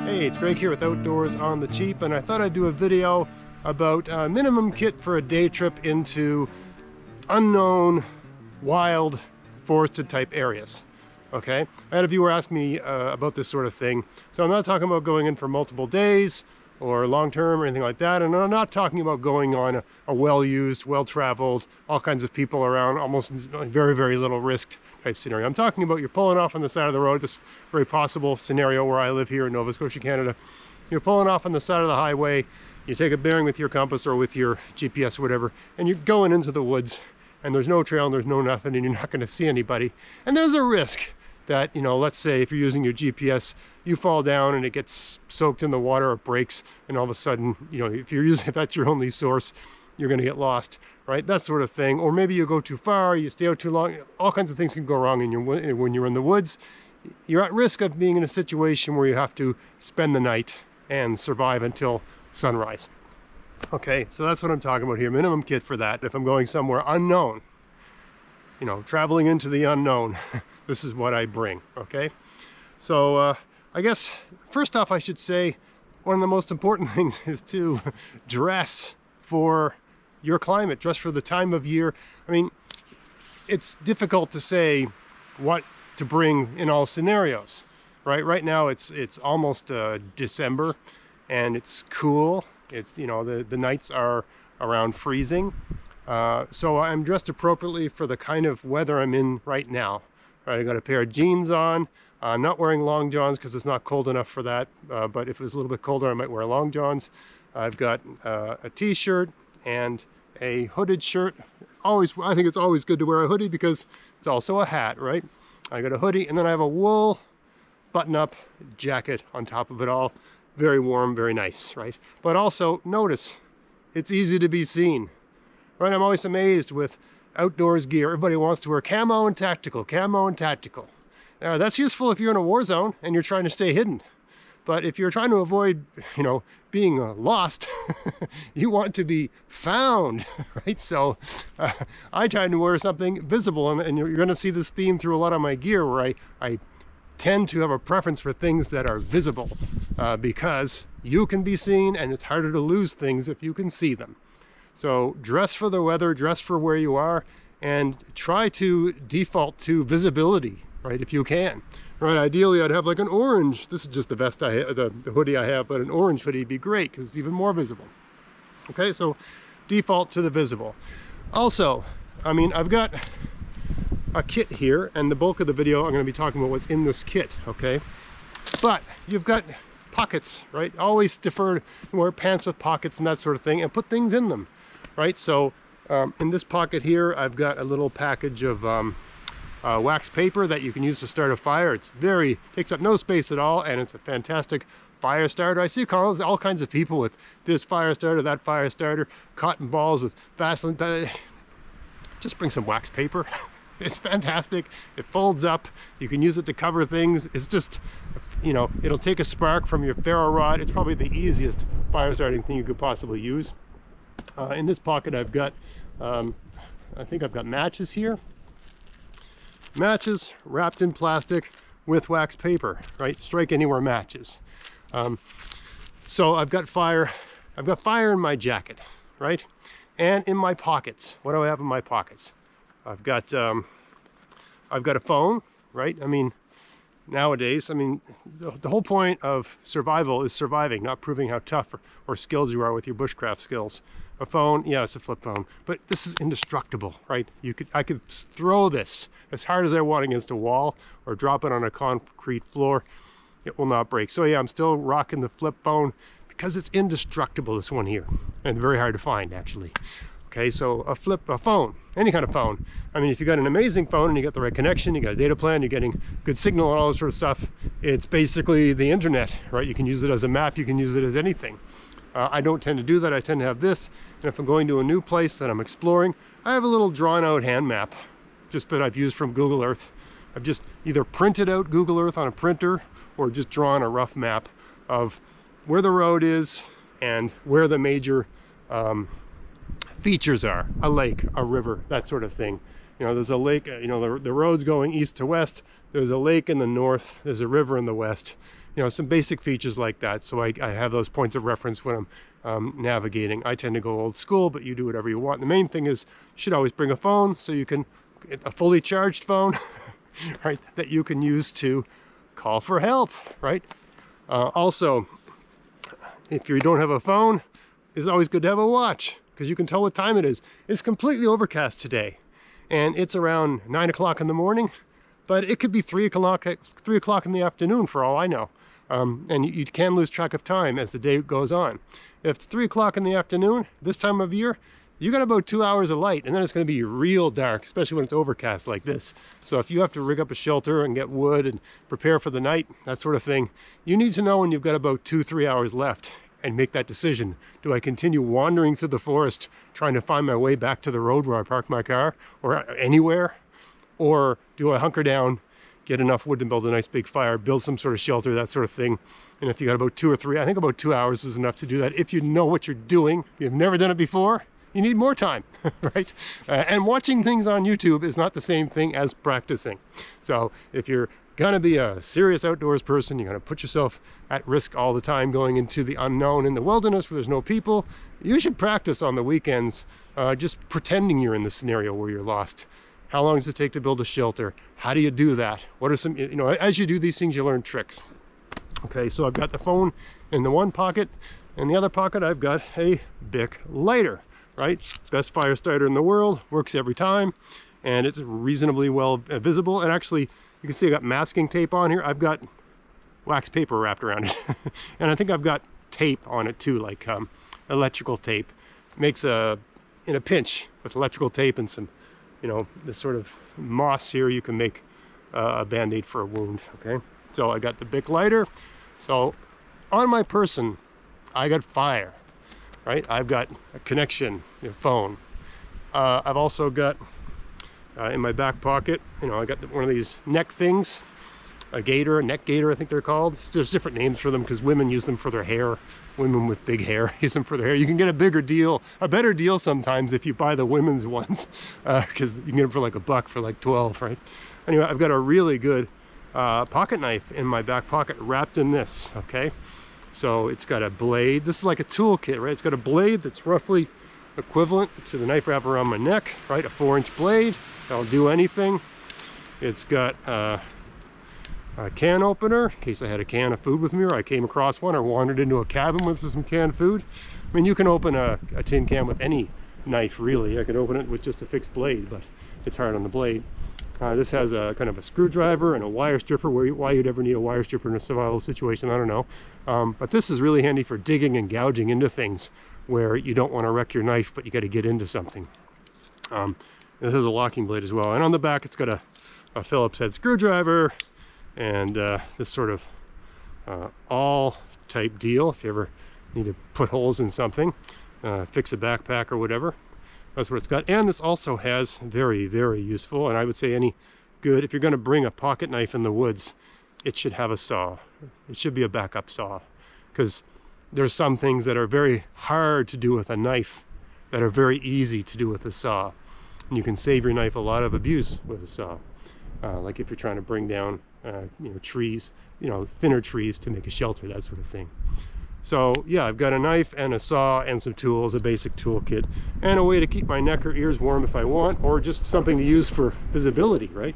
Hey, it's Greg here with Outdoors on the Cheap, and I thought I'd do a video about a minimum kit for a day trip into unknown, wild, forested type areas. Okay, I had a viewer ask me about this sort of thing. So I'm not talking about going in for multiple days or long term or anything like that, and I'm not talking about going on a well-used, well-traveled, all kinds of people around, almost very, very little risk type scenario. I'm talking about you're pulling off on the side of the road, this very possible scenario where I live here in Nova Scotia, Canada. You're pulling off on the side of the highway, you take a bearing with your compass or with your GPS or whatever, and you're going into the woods, and there's no trail and there's no nothing, and you're not going to see anybody. And there's a risk that, you know, let's say if you're using your GPS, you fall down and it gets soaked in the water, it breaks, and all of a sudden, you know, if that's your only source, you're going to get lost, right? That sort of thing. Or maybe you go too far, you stay out too long. All kinds of things can go wrong when you're in the woods. You're at risk of being in a situation where you have to spend the night and survive until sunrise. Okay, so that's what I'm talking about here. Minimum kit for that. If I'm going somewhere unknown, you know, traveling into the unknown, this is what I bring, okay? So I guess first off, I should say one of the most important things is to dress for your climate, dress for the time of year. I mean, it's difficult to say what to bring in all scenarios, right? Right now it's almost December and it's cool. You know, the nights are around freezing. So I'm dressed appropriately for the kind of weather I'm in right now. Right, I got a pair of jeans on. I'm not wearing long johns because it's not cold enough for that. But if it was a little bit colder, I might wear long johns. I've got a t-shirt and a hooded shirt. I think it's always good to wear a hoodie because it's also a hat, right? I got a hoodie, and then I have a wool button-up jacket on top of it all. Very warm, very nice, right? But also, notice, it's easy to be seen, right? I'm always amazed with outdoors gear. Everybody wants to wear camo and tactical, camo and tactical. That's useful if you're in a war zone and you're trying to stay hidden. But if you're trying to avoid, you know, being lost, you want to be found, right? So I try to wear something visible, and you're going to see this theme through a lot of my gear, where I tend to have a preference for things that are visible because you can be seen, and it's harder to lose things if you can see them. So dress for the weather, dress for where you are, and try to default to visibility, right, if you can. Right, ideally I'd have like an orange, this is just the vest I have, the hoodie I have, but an orange hoodie would be great because it's even more visible. Okay, so default to the visible. Also, I mean, I've got a kit here, and the bulk of the video I'm going to be talking about what's in this kit, okay? But you've got pockets, right? Always defer to wear pants with pockets and that sort of thing, and put things in them, right? So in this pocket here, I've got a little package of wax paper that you can use to start a fire. It's takes up no space at all, and it's a fantastic fire starter. I see all kinds of people with this fire starter, that fire starter, cotton balls with Vaseline. Just bring some wax paper. It's fantastic. It folds up. You can use it to cover things. It's just, you know, it'll take a spark from your ferro rod. It's probably the easiest fire starting thing you could possibly use. In this pocket I've got, I think I've got matches here. Matches wrapped in plastic with wax paper, right? Strike anywhere matches. So I've got fire in my jacket, right? And in my pockets. What do I have in my pockets? I've got a phone, right? I mean, nowadays, I mean, the whole point of survival is surviving, not proving how tough or skilled you are with your bushcraft skills. A phone, yeah, it's a flip phone, but this is indestructible, right? I could throw this as hard as I want against a wall or drop it on a concrete floor. It will not break. So yeah, I'm still rocking the flip phone because it's indestructible, this one here, and very hard to find, actually. Okay, so a phone, any kind of phone. I mean, if you got an amazing phone and you got the right connection, you got a data plan, you're getting good signal and all this sort of stuff, it's basically the internet, right? You can use it as a map, you can use it as anything. I don't tend to do that. I tend to have this, and if I'm going to a new place that I'm exploring, I have a little drawn out hand map, just that I've used from Google Earth. I've just either printed out Google Earth on a printer or just drawn a rough map of where the road is and where the major features are. A lake, a river, that sort of thing. You know, there's a lake, you know, the road's going east to west. There's a lake in the north, there's a river in the west, you know, some basic features like that. So I have those points of reference when I'm navigating. I tend to go old school, but you do whatever you want. The main thing is you should always bring a phone, so you can, a fully charged phone, right, that you can use to call for help, right? Also, if you don't have a phone, it's always good to have a watch, because you can tell what time it is. It's completely overcast today, and it's around 9 o'clock in the morning, but it could be 3 o'clock in the afternoon for all I know. And you can lose track of time as the day goes on. If it's 3 o'clock in the afternoon, this time of year, you got about 2 hours of light, and then it's going to be real dark, especially when it's overcast like this. So if you have to rig up a shelter and get wood and prepare for the night, that sort of thing, you need to know when you've got about 2-3 hours left and make that decision. Do I continue wandering through the forest trying to find my way back to the road where I parked my car, or anywhere? Or do I hunker down, get enough wood to build a nice big fire, build some sort of shelter, that sort of thing? And if you got about 2 or 3, I think about 2 hours is enough to do that. If you know what you're doing, you've never done it before, you need more time, right? And watching things on YouTube is not the same thing as practicing. So if you're gonna be a serious outdoors person, you're gonna put yourself at risk all the time going into the unknown in the wilderness where there's no people, you should practice on the weekends, just pretending you're in the scenario where you're lost. How long does it take to build a shelter? How do you do that? What are some, you know, as you do these things, you learn tricks. Okay, so I've got the phone in the one pocket. In the other pocket, I've got a Bic lighter, right? Best fire starter in the world, works every time, and it's reasonably well visible. And actually, you can see I got masking tape on here. I've got wax paper wrapped around it. And I think I've got tape on it too, like electrical tape. Makes in a pinch with electrical tape and some, you know, this sort of moss here, you can make a band-aid for a wound. Okay, so I got the Bic lighter. So on my person, I got fire, right? I've got a connection, a phone. I've also got in my back pocket, you know, I got one of these neck things, a gaiter, a neck gaiter, I think they're called. There's different names for them because women use them for their hair. Women with big hair use them for their hair. You can get a better deal sometimes if you buy the women's ones, because you can get them for like $1 for like 12, right? Anyway, I've got a really good pocket knife in my back pocket wrapped in this, okay? So it's got a blade. This is like a tool kit, right? It's got a blade that's roughly equivalent to the knife wrap around my neck, right? A 4-inch blade, that'll do anything. It's got a can opener in case I had a can of food with me, or I came across one or wandered into a cabin with some canned food. I mean, you can open a tin can with any knife, really. I could open it with just a fixed blade, but it's hard on the blade. This has a kind of a screwdriver and a wire stripper. Why you'd ever need a wire stripper in a survival situation, I don't know. But this is really handy for digging and gouging into things where you don't want to wreck your knife, but you got to get into something. This is a locking blade as well. And on the back, it's got a Phillips head screwdriver, and this sort of awl type deal if you ever need to put holes in something, fix a backpack or whatever. That's what it's got. And this also has very, very useful, and I would say any good, if you're going to bring a pocket knife in the woods, it should have a saw. It should be a backup saw, because there's some things that are very hard to do with a knife that are very easy to do with a saw. And you can save your knife a lot of abuse with a saw. Like if you're trying to bring down you know, trees, you know, thinner trees to make a shelter, that sort of thing. So yeah, I've got a knife and a saw and some tools, a basic toolkit, and a way to keep my neck or ears warm if I want, or just something to use for visibility, right?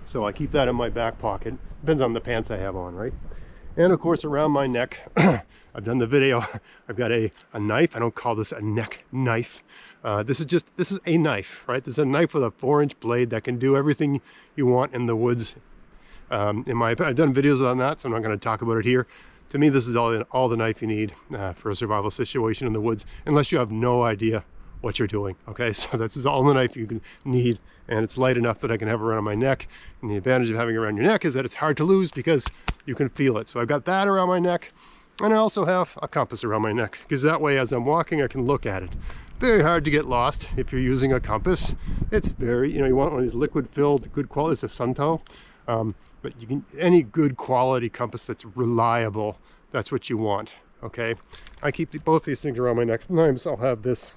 So I keep that in my back pocket. Depends on the pants I have on, right? And of course, around my neck, I've done the video, I've got a knife. I don't call this a neck knife. This is a knife, right? This is a knife with a 4-inch blade that can do everything you want in the woods. I've done videos on that, so I'm not going to talk about it here. To me, this is all the knife you need for a survival situation in the woods, unless you have no idea what you're doing. Okay, so this is all the knife you can need, and it's light enough that I can have it around my neck. And the advantage of having it around your neck is that it's hard to lose because you can feel it. So I've got that around my neck, and I also have a compass around my neck, because that way as I'm walking I can look at it. Very hard to get lost if you're using a compass. It's very, you know, you want one of these liquid filled, good quality. It's a Sunto. But you can, any good quality compass that's reliable, that's what you want. Okay, I keep both these things around my neck. Sometimes I'll have this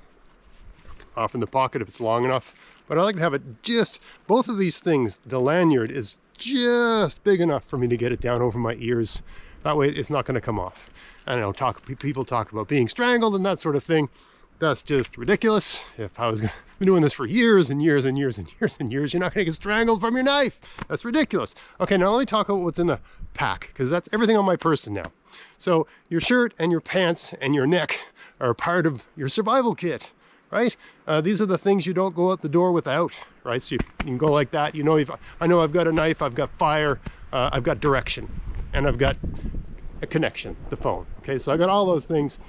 off in the pocket if it's long enough, but I like to have it just, both of these things, the lanyard is just big enough for me to get it down over my ears. That way it's not going to come off. I don't know, people talk about being strangled and that sort of thing. That's just ridiculous. If I was been doing this for years and years and years and years and years, you're not going to get strangled from your knife. That's ridiculous. Okay, now let me talk about what's in the pack, because that's everything on my person now. So your shirt and your pants and your neck are part of your survival kit, right? These are the things you don't go out the door without, right? So you can go like that. You know, I know I've got a knife, I've got fire, I've got direction, and I've got a connection, the phone. Okay, so I got all those things.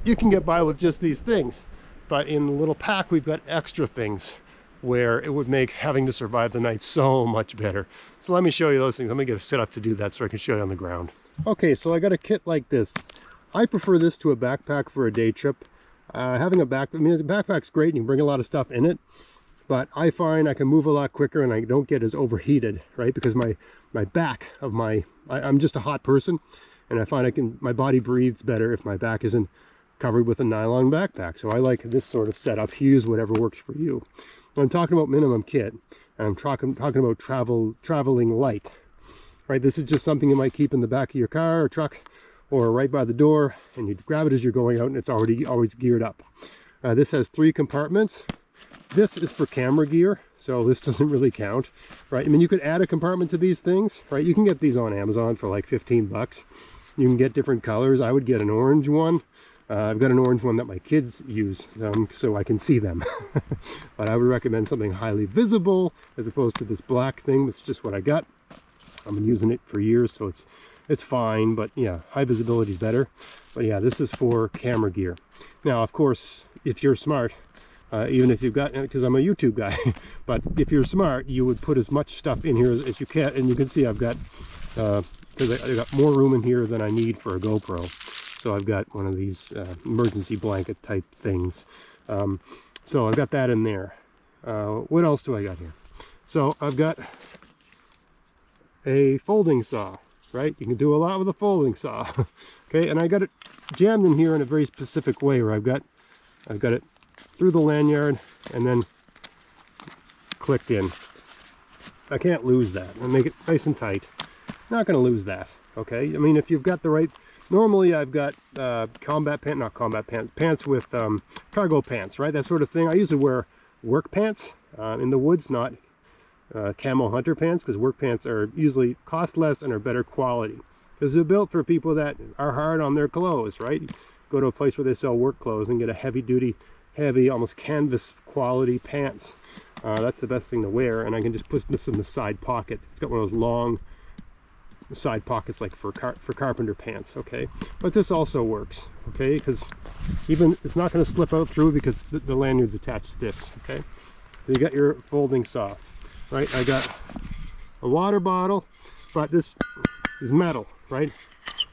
You can get by with just these things, but in the little pack we've got extra things where it would make having to survive the night so much better. So let me show you those things. Let me get a sit up to do that so I can show you on the ground. Okay, so I got a kit like this. I prefer this to a backpack for a day trip. Having a the backpack's great and you can bring a lot of stuff in it, but I find I can move a lot quicker and I don't get as overheated, right? Because my back of I'm just a hot person, and I find my body breathes better if my back isn't covered with a nylon backpack. So I like this sort of setup. Use whatever works for you. When I'm talking about minimum kit, and I'm talking about traveling light, right? This is just something you might keep in the back of your car or truck or right by the door, and you grab it as you're going out and it's always geared up. This has 3 compartments. This is for camera gear, so this doesn't really count, right? I mean, you could add a compartment to these things, right? You can get these on Amazon for like 15 bucks. You can get different colors. I would get an orange one. I've got an orange one that my kids use, so I can see them. But I would recommend something highly visible as opposed to this black thing. That's just what I got. I've been using it for years, so it's fine, but yeah, high visibility is better. But yeah, this is for camera gear. Now, of course, if you're smart, even if you've got, because I'm a YouTube guy, but if you're smart, you would put as much stuff in here as you can. And you can see I've got, because I got more room in here than I need for a GoPro. So I've got one of these emergency blanket type things. So I've got that in there. What else do I got here? So I've got a folding saw, right? You can do a lot with a folding saw. Okay, and I got it jammed in here in a very specific way where I've got it through the lanyard and then clicked in. I can't lose that. I'll make it nice and tight. Not going to lose that. Okay, I mean, if you've got the right, normally I've got pants with cargo pants, right? That sort of thing. I usually wear work pants in the woods, not camo hunter pants, because work pants are usually cost less and are better quality because they're built for people that are hard on their clothes, right? Go to a place where they sell work clothes and get a heavy, almost canvas quality pants. That's the best thing to wear, and I can just put this in the side pocket. It's got one of those long side pockets like for carpenter pants. Okay, but this also works, okay, because even it's not going to slip out through because the lanyard's attached to this. Okay, you got your folding saw, right? I got a water bottle, but this is metal, right?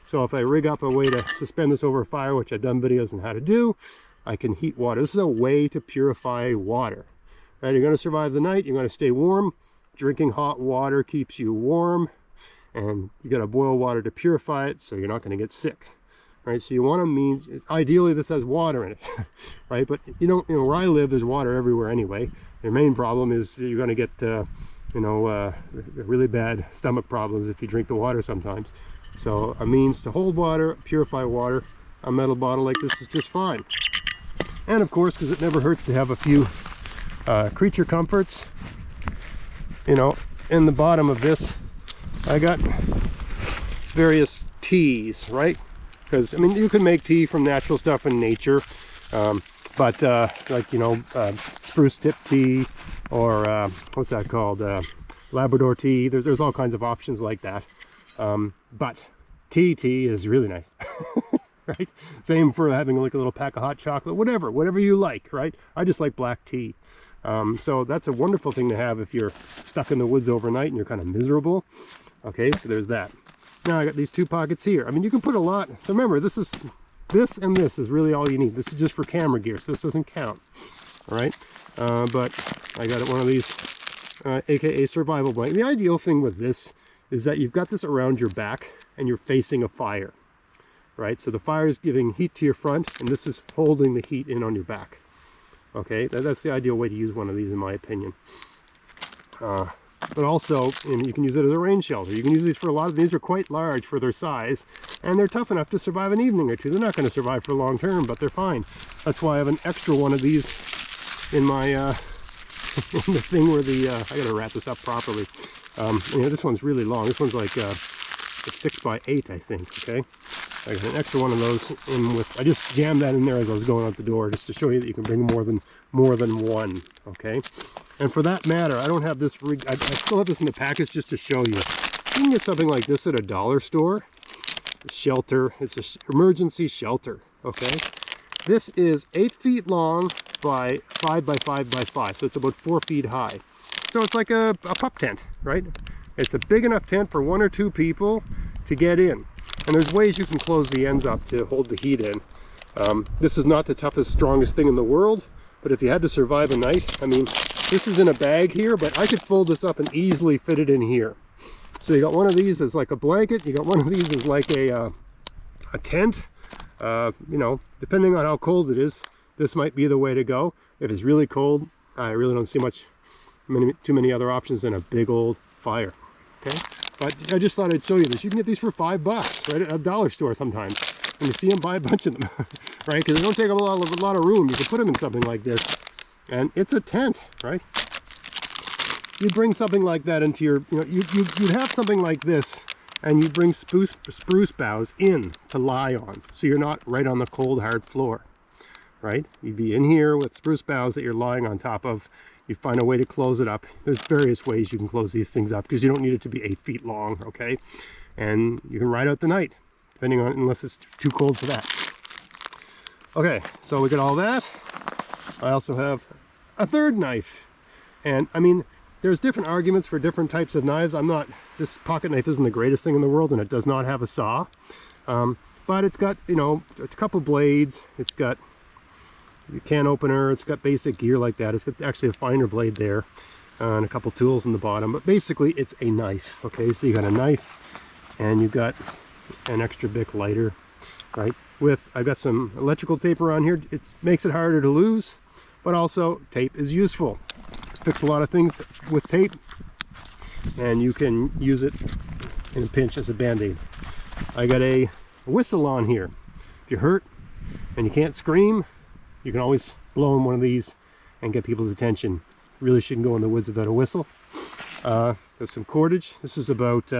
So if I rig up a way to suspend this over a fire, which I've done videos on how to do, I can heat water. This is a way to purify water, right? You're going to survive the night, you're going to stay warm. Drinking hot water keeps you warm, and you got to boil water to purify it so you're not going to get sick, right? So you want to ideally this has water in it, right? But you know where I live, there's water everywhere anyway. Your main problem is you're going to get really bad stomach problems if you drink the water sometimes. So a means to hold water, purify water, a metal bottle like this is just fine. And of course, because it never hurts to have a few creature comforts, in the bottom of this I got various teas, right? Because I mean, you can make tea from natural stuff in nature, but like spruce tip tea, or what's that called, Labrador tea. There's all kinds of options like that, but tea is really nice. Right? Same for having like a little pack of hot chocolate, whatever you like, right? I just like black tea. So that's a wonderful thing to have if you're stuck in the woods overnight and you're kind of miserable. Okay, so there's that. Now I got these 2 pockets here. I mean, you can put a lot. So remember, this and this is really all you need. This is just for camera gear, so this doesn't count. All right, but I got one of these, aka survival blanket. The ideal thing with this is that you've got this around your back and you're facing a fire, right? So the fire is giving heat to your front, and this is holding the heat in on your back. Okay, that's the ideal way to use one of these in my opinion. but also, and you can use it as a rain shelter. You can use these for a lot of, these are quite large for their size, and they're tough enough to survive an evening or two. They're not going to survive for long term, but they're fine. That's why I have an extra one of these in my, in the thing where the, I got to wrap this up properly. You know, this one's really long. This one's like a 6x8, I think, okay? I got an extra one of those in with, I just jammed that in there as I was going out the door just to show you that you can bring more than one, okay? And for that matter, I don't have this, I still have this in the package just to show you. You can get something like this at a dollar store. Shelter, it's an emergency shelter, okay? This is 8 feet long by 5 by 5 by 5, so it's about 4 feet high. So it's like a pup tent, right? It's a big enough tent for 1 or 2 people to get in. And there's ways you can close the ends up to hold the heat in. This is not the toughest, strongest thing in the world, but if you had to survive a night, I mean, this is in a bag here, but I could fold this up and easily fit it in here. So you got one of these as like a blanket, you got one of these as like a tent. You know, depending on how cold it is, this might be the way to go. If it's really cold, I really don't see too many other options than a big old fire, okay? But I just thought I'd show you this. You can get these for $5, right, at a dollar store sometimes. And you see them, buy a bunch of them, right? Because they don't take up a lot of room. You can put them in something like this. And it's a tent, right? You'd bring something like that into your, you know, you'd have something like this, and you'd bring spruce boughs in to lie on. So you're not right on the cold, hard floor, right? You'd be in here with spruce boughs that you're lying on top of. You find a way to close it up. There's various ways you can close these things up because you don't need it to be 8 feet long, okay? And you can ride out the night, depending on, unless it's too cold for that. Okay, so we got all that. I also have a third knife. And I mean, there's different arguments for different types of knives. This pocket knife isn't the greatest thing in the world, and it does not have a saw. But it's got, you know, a couple blades. It's got your can opener, it's got basic gear like that. It's got actually a finer blade there, and a couple tools in the bottom, but basically it's a knife, okay? So you got a knife, and you've got an extra Bic lighter, right? I've got some electrical tape around here. It makes it harder to lose, but also tape is useful. Fix a lot of things with tape, and you can use it in a pinch as a band-aid. I got a whistle on here. If you're hurt and you can't scream, you can always blow in one of these and get people's attention. Really shouldn't go in the woods without a whistle. Got some cordage. This is about,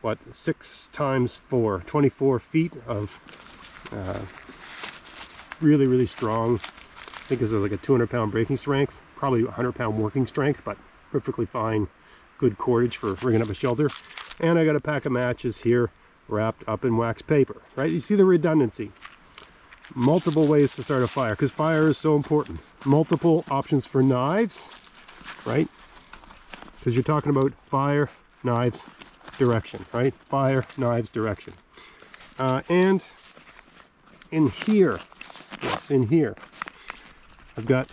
what, 6 times 4, 24 feet of really, really strong. I think this is like a 200-pound breaking strength, probably 100-pound working strength, but perfectly fine, good cordage for rigging up a shelter. And I got a pack of matches here wrapped up in wax paper, right? You see the redundancy. Multiple ways to start a fire, because fire is so important. Multiple options for knives, right? Because you're talking about fire, knives, direction, right? Fire, knives, direction. And in here, yes, in here, I've got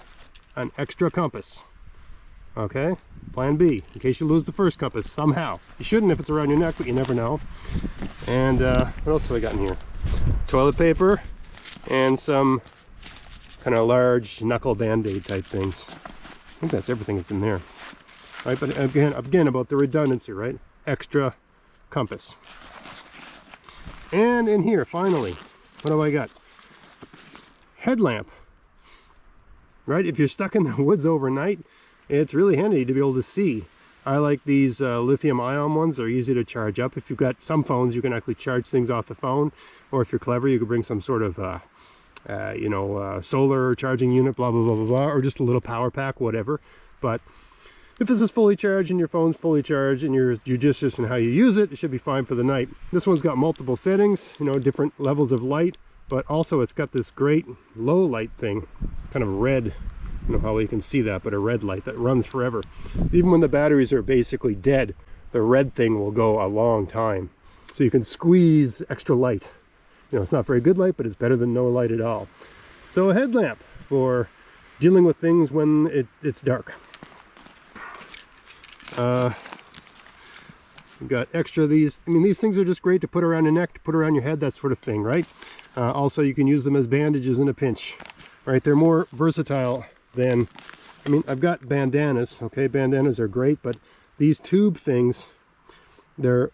an extra compass, okay? Plan B, in case you lose the first compass somehow. You shouldn't if it's around your neck, but you never know. And what else have I got in here? Toilet paper, and some kind of large knuckle band-aid type things. I think that's everything that's in there, right? But again about the redundancy, right? Extra compass. And in here, finally, what do I got? Headlamp, right? If you're stuck in the woods overnight, it's really handy to be able to see. I like these lithium-ion ones. They're easy to charge up. If you've got some phones, you can actually charge things off the phone, or if you're clever, you could bring some sort of solar charging unit, blah blah blah blah blah, or just a little power pack, whatever. But if this is fully charged and your phone's fully charged and you're judicious in how you use it, it should be fine for the night. This one's got multiple settings, you know, different levels of light, but also it's got this great low light thing, kind of red. I don't know how well you can see that, but a red light that runs forever. Even when the batteries are basically dead, the red thing will go a long time. So you can squeeze extra light. You know, it's not very good light, but it's better than no light at all. So a headlamp for dealing with things when it's dark. We've got extra of these. I mean, these things are just great to put around your neck, to put around your head, that sort of thing, right? Also, you can use them as bandages in a pinch, right? They're more versatile than, I mean, I've got bandanas, okay? Bandanas are great, but these tube things, they're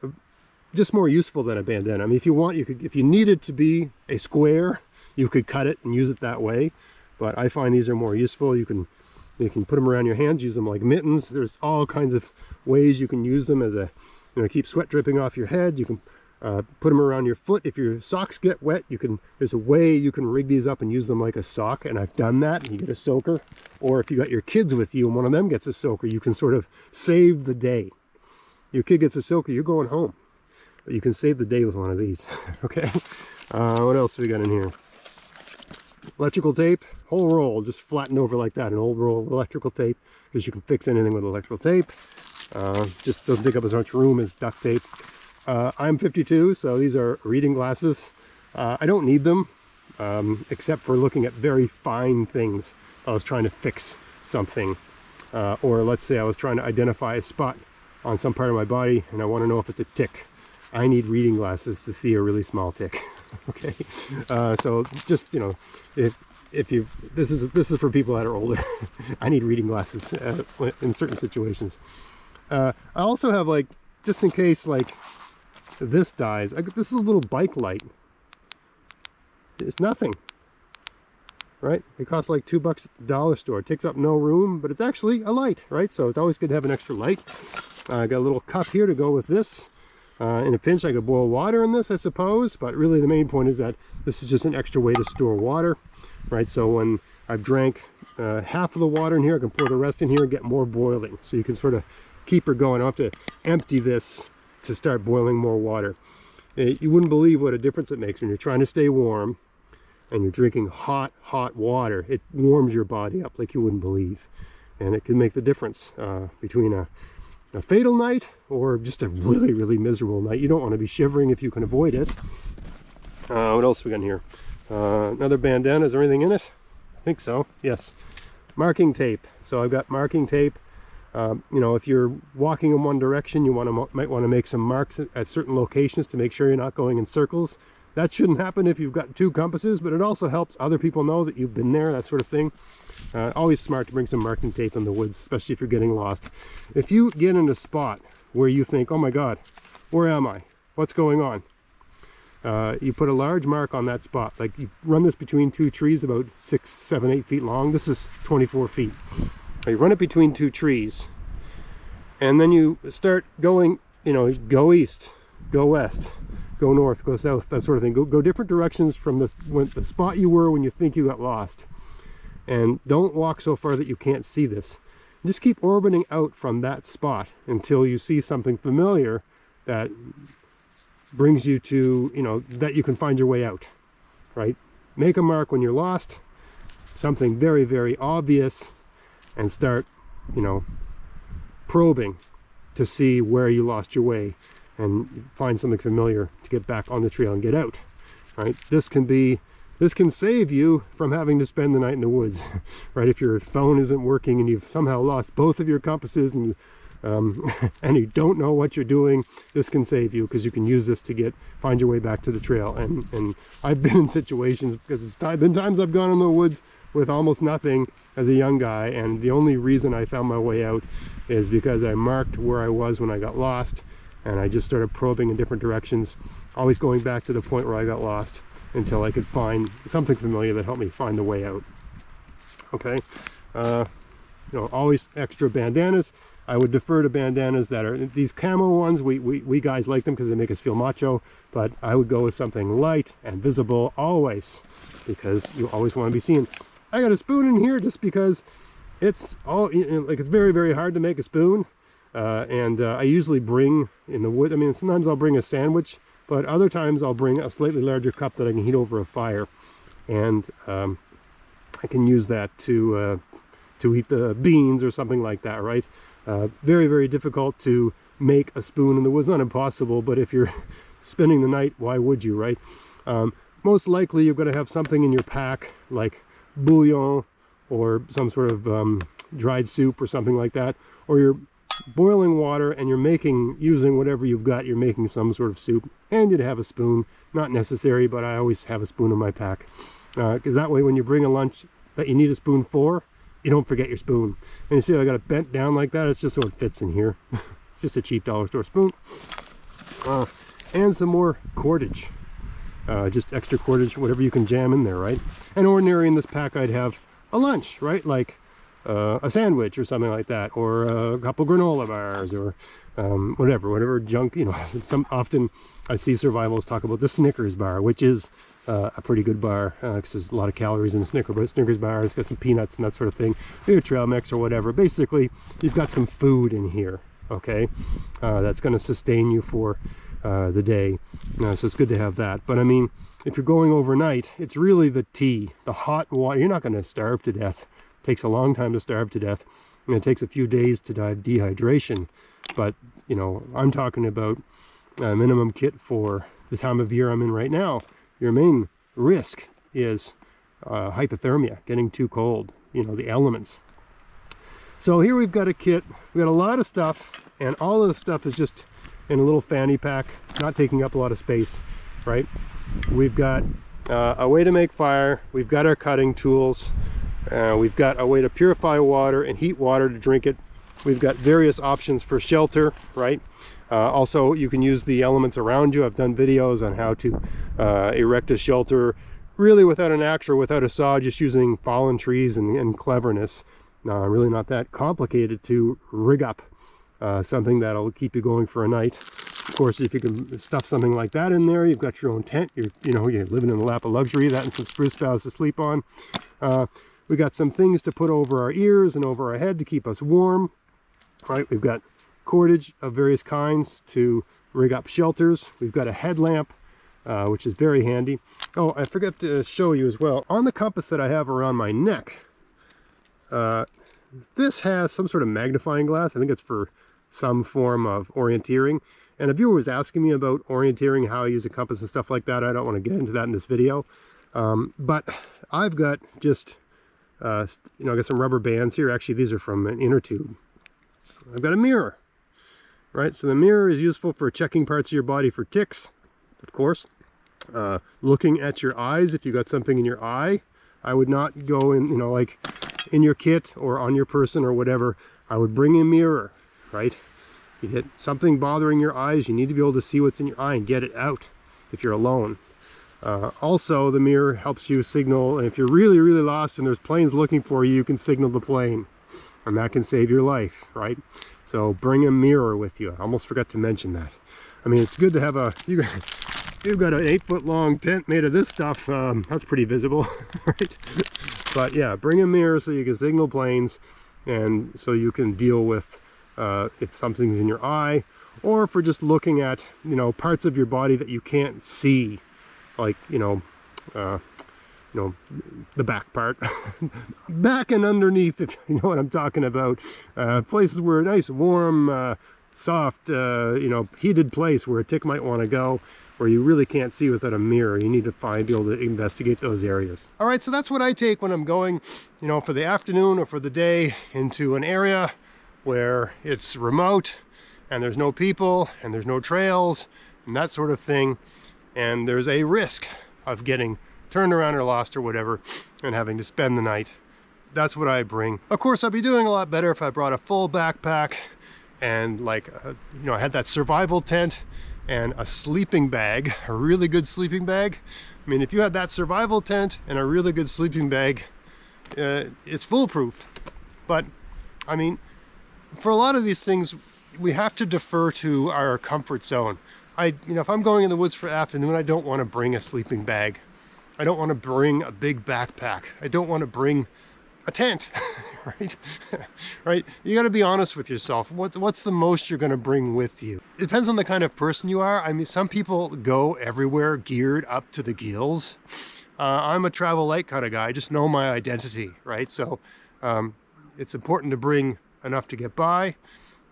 just more useful than a bandana. I mean, if you want, you could, if you need it to be a square, you could cut it and use it that way. But I find these are more useful. You can put them around your hands, use them like mittens. There's all kinds of ways you can use them as a, keep sweat dripping off your head. You can put them around your foot. If your socks get wet, there's a way you can rig these up and use them like a sock, and I've done that. You get a soaker, or if you got your kids with you and one of them gets a soaker, you can sort of save the day. Your kid gets a soaker, you're going home, but you can save the day with one of these. Okay, what else have we got in here? Electrical tape, whole roll, just flattened over like that, an old roll of electrical tape, because you can fix anything with electrical tape. Just doesn't take up as much room as duct tape. I'm 52, so these are reading glasses. I don't need them, except for looking at very fine things. I was trying to fix something, or let's say I was trying to identify a spot on some part of my body, and I want to know if it's a tick. I need reading glasses to see a really small tick. Okay, so just, if you, this is for people that are older. I need reading glasses in certain situations. I also have, like, just in case, like, this dies. This is a little bike light. It's nothing, right? It costs like $2 at the dollar store. It takes up no room, but it's actually a light, right? So it's always good to have an extra light. I got a little cup here to go with this. In a pinch, I could boil water in this, I suppose, but really the main point is that this is just an extra way to store water, right? So when I've drank half of the water in here, I can pour the rest in here and get more boiling. So you can sort of keep her going. I don't have to empty this to start boiling more water. You wouldn't believe what a difference it makes when you're trying to stay warm and you're drinking hot water. It warms your body up like you wouldn't believe, and it can make the difference between a fatal night or just a really miserable night. You don't want to be shivering if you can avoid it. What else we got in here? Another bandana. Is there anything in it? I think so, yes. Marking tape. So I've got marking tape. If you're walking in one direction, you might want to make some marks at certain locations to make sure you're not going in circles. That shouldn't happen if you've got two compasses, but it also helps other people know that you've been there, that sort of thing. Always smart to bring some marking tape in the woods, especially if you're getting lost. If you get in a spot where you think, oh my God, where am I? What's going on? You put a large mark on that spot. Like, you run this between two trees about 6, 7, 8 feet long. This is 24 feet. You run it between two trees, and then you start going, go east, go west, go north, go south, that sort of thing. Go different directions from the spot you were when you think you got lost. And don't walk so far that you can't see this. Just keep orbiting out from that spot until you see something familiar that brings you to, that you can find your way out, right? Make a mark when you're lost, something very obvious, and start, probing to see where you lost your way and find something familiar to get back on the trail and get out, right? This can save you from having to spend the night in the woods, right? If your phone isn't working and you've somehow lost both of your compasses and you don't know what you're doing, this can save you, because you can use this to find your way back to the trail. And I've been in situations, because there's been times I've gone in the woods with almost nothing as a young guy, and the only reason I found my way out is because I marked where I was when I got lost, and I just started probing in different directions, always going back to the point where I got lost until I could find something familiar that helped me find the way out. Okay, always extra bandanas. I would defer to bandanas that are these camo ones. We guys like them because they make us feel macho, but I would go with something light and visible always, because you always want to be seen. I got a spoon in here just because it's it's very hard to make a spoon, and I usually bring in the wood. I mean, sometimes I'll bring a sandwich, but other times I'll bring a slightly larger cup that I can heat over a fire, and I can use that to eat the beans or something like that, right? Very difficult to make a spoon in the woods. Not impossible, but if you're spending the night, why would you, right? Most likely you're going to have something in your pack like bouillon or some sort of dried soup or something like that, or you're boiling water and you're using whatever you've got, you're making some sort of soup, and you'd have a spoon. Not necessary, but I always have a spoon in my pack, because that way when you bring a lunch that you need a spoon for, you don't forget your spoon. And you see I got it bent down like that. It's just so it fits in here. It's just a cheap dollar store spoon. And some more cordage. Just extra cordage, whatever you can jam in there, right? And ordinary in this pack I'd have a lunch, right? Like a sandwich or something like that, or a couple granola bars, or whatever junk, you know. Often I see survivals talk about the Snickers bar, which is a pretty good bar, because there's a lot of calories in a Snickers bar. It's got some peanuts and that sort of thing, maybe a trail mix or whatever. Basically, you've got some food in here, okay, that's going to sustain you for the day. So it's good to have that. But I mean, if you're going overnight, it's really the tea, the hot water. You're not going to starve to death. It takes a long time to starve to death, and it takes a few days to die of dehydration. But you know, I'm talking about a minimum kit for the time of year I'm in right now. Your main risk is hypothermia, getting too cold, you know, the elements. So here we've got a kit. We've got a lot of stuff, and all of the stuff is just in a little fanny pack, not taking up a lot of space, right? We've got a way to make fire. We've got our cutting tools. We've got a way to purify water and heat water to drink it. We've got various options for shelter, right? Also, you can use the elements around you. I've done videos on how to erect a shelter really without an axe or without a saw, just using fallen trees and cleverness. Really not that complicated to rig up something that'll keep you going for a night. Of course, if you can stuff something like that in there, you've got your own tent. You're living in the lap of luxury. That and some spruce boughs to sleep on. We got some things to put over our ears and over our head to keep us warm. Right, we've got cordage of various kinds to rig up shelters. We've got a headlamp, which is very handy. Oh, I forgot to show you as well. On the compass that I have around my neck, this has some sort of magnifying glass. I think it's for some form of orienteering. And a viewer was asking me about orienteering, how I use a compass and stuff like that. I don't want to get into that in this video. But I've got just, I got some rubber bands here. Actually, these are from an inner tube. I've got a mirror, right? So the mirror is useful for checking parts of your body for ticks, of course. Looking at your eyes, if you got something in your eye, I would not go in, like in your kit or on your person or whatever. I would bring a mirror, right? You get something bothering your eyes, you need to be able to see what's in your eye and get it out if you're alone. Also, the mirror helps you signal, and if you're really, really lost and there's planes looking for you, you can signal the plane. And that can save your life, right? So bring a mirror with you. I almost forgot to mention that. I mean, it's good to have you've got an 8-foot long tent made of this stuff. That's pretty visible, right? But yeah, bring a mirror so you can signal planes, and so you can deal with if something's in your eye, or for just looking at, parts of your body that you can't see, like, the back part, back and underneath, if you know what I'm talking about. Places where a nice, warm, soft, heated place where a tick might want to go, where you really can't see without a mirror. You need to be able to investigate those areas. All right, so that's what I take when I'm going, for the afternoon or for the day into an area where it's remote and there's no people and there's no trails and that sort of thing. And there's a risk of getting turned around or lost or whatever and having to spend the night. That's what I bring. Of course, I'd be doing a lot better if I brought a full backpack and I had that survival tent and a sleeping bag, a really good sleeping bag. I mean, if you had that survival tent and a really good sleeping bag, it's foolproof. But I mean, for a lot of these things, we have to defer to our comfort zone. If I'm going in the woods for afternoon, I don't want to bring a sleeping bag. I don't want to bring a big backpack. I don't want to bring a tent, right? Right? You got to be honest with yourself. What's the most you're going to bring with you? It depends on the kind of person you are. I mean, some people go everywhere geared up to the gills. I'm a travel light kind of guy. I just know my identity, right? So it's important to bring enough to get by.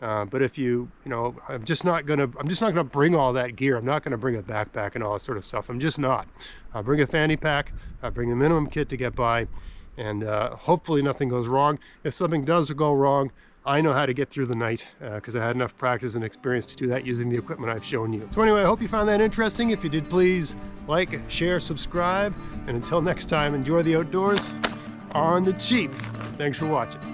But if I'm just not gonna bring all that gear. I'm not gonna bring a backpack and all that sort of stuff. I'm just not. I'll bring a fanny pack. I'll bring a minimum kit to get by, and hopefully nothing goes wrong. If something does go wrong, I know how to get through the night because I had enough practice and experience to do that using the equipment I've shown you. So anyway, I hope you found that interesting. If you did, please like, share, subscribe, and until next time, enjoy the outdoors on the cheap. Thanks for watching.